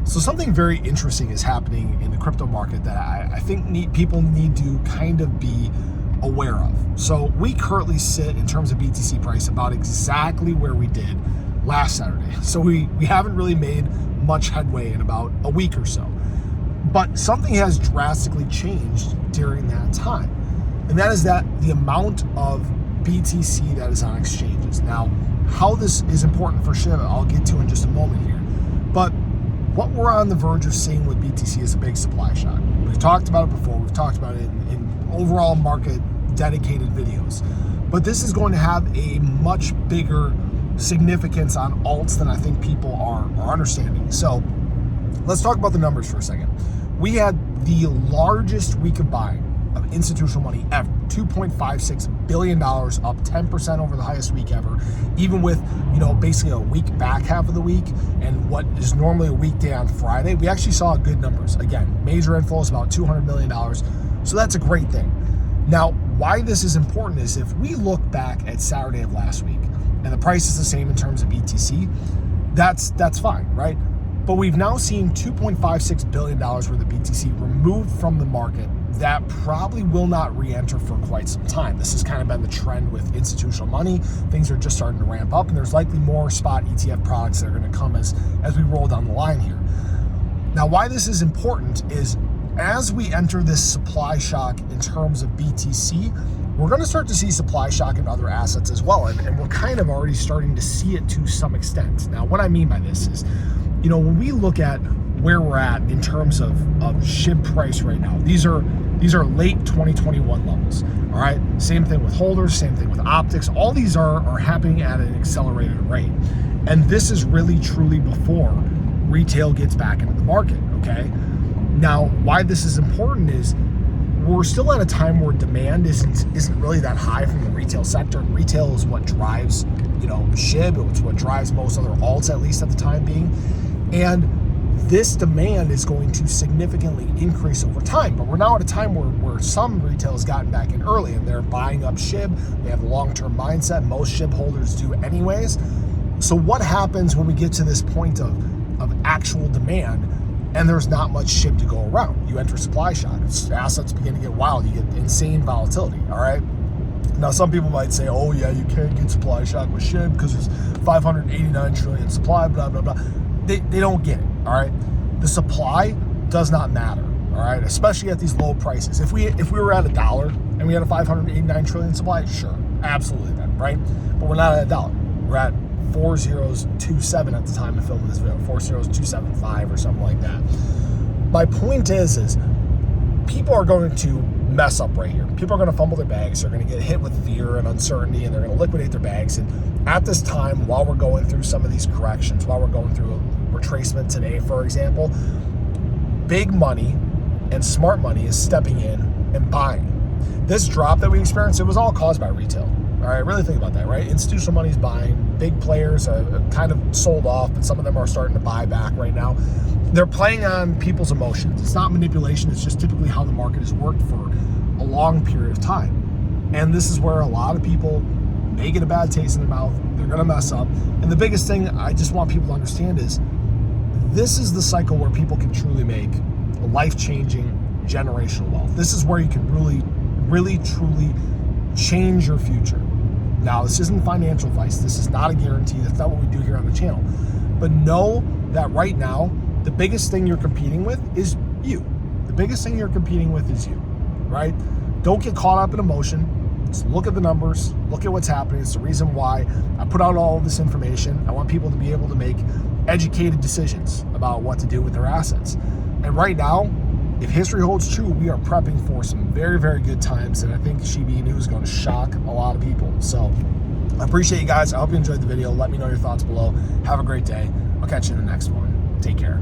So something very interesting is happening in the crypto market that I think people need to kind of be aware of. So we currently sit in terms of BTC price about exactly where we did last Saturday. So we haven't really made much headway in about a week or so. But something has drastically changed during that time. And that is that the amount of BTC that is on exchanges. Now, how this is important for Shiba, I'll get to in just a moment here. But what we're on the verge of seeing with BTC is a big supply shock. We've talked about it before. We've talked about it in overall market dedicated videos. But this is going to have a much bigger significance on alts than I think people are understanding. So let's talk about the numbers for a second. We had the largest week of buying of institutional money ever, $2.56 billion, up 10% over the highest week ever, even with, basically a week back half of the week and what is normally a weekday on Friday. We actually saw good numbers. Again, major inflows, about $200 million. So that's a great thing. Now, why this is important is if we look back at Saturday of last week and the price is the same in terms of BTC, that's fine, right? But we've now seen $2.56 billion worth of BTC removed from the market that probably will not re-enter for quite some time. This has kind of been the trend with institutional money. Things are just starting to ramp up, and there's likely more spot ETF products that are going to come as we roll down the line here. Now, why this is important is as we enter this supply shock in terms of BTC, we're going to start to see supply shock in other assets as well, and we're kind of already starting to see it to some extent. Now, what I mean by this is, when we look at where we're at in terms of SHIB price right now, these are late 2021 levels, all right? Same thing with holders, same thing with optics. All these are happening at an accelerated rate. And this is really truly before retail gets back into the market, okay? Now, why this is important is we're still at a time where demand isn't really that high from the retail sector, and retail is what drives, SHIB, it's what drives most other alts, at least at the time being. And this demand is going to significantly increase over time. But we're now at a time where some retail has gotten back in early and they're buying up SHIB. They have a long-term mindset. Most SHIB holders do anyways. So what happens when we get to this point of actual demand and there's not much SHIB to go around? You enter supply shock. Assets begin to get wild. You get insane volatility, all right? Now, some people might say, oh yeah, you can't get supply shock with SHIB because there's 589 trillion supply, blah, blah, blah. They don't get it, all right? The supply does not matter, all right? Especially at these low prices. If we were at $1 and we had a 589 trillion supply, sure, absolutely then, right? But we're not at $1. We're at 4027 at the time of filming this video, 40275 or something like that. My point is people are going to mess up right here. People are going to fumble their bags. They're going to get hit with fear and uncertainty, and they're going to liquidate their bags. And at this time, while we're going through some of these corrections, while we're going through a retracement today, for example, big money and smart money is stepping in and buying. This drop that we experienced, it was all caused by retail. All right, really think about that, right? Institutional money is buying. Big players are kind of sold off, but some of them are starting to buy back right now. They're playing on people's emotions. It's not manipulation. It's just typically how the market has worked for a long period of time. And this is where a lot of people may get a bad taste in their mouth. They're going to mess up. And the biggest thing I just want people to understand is this is the cycle where people can truly make life-changing generational wealth. This is where you can really, really, truly change your future. Now, this isn't financial advice. This is not a guarantee. That's not what we do here on the channel. But know that right now, the biggest thing you're competing with is you. The biggest thing you're competing with is you, right? Don't get caught up in emotion. Just look at the numbers. Look at what's happening. It's the reason why I put out all of this information. I want people to be able to make educated decisions about what to do with their assets. And right now, if history holds true, we are prepping for some very, very good times, and I think Shiba Inu is going to shock a lot of people. So I appreciate you guys. I hope you enjoyed the video. Let me know your thoughts below. Have a great day. I'll catch you in the next one. Take care.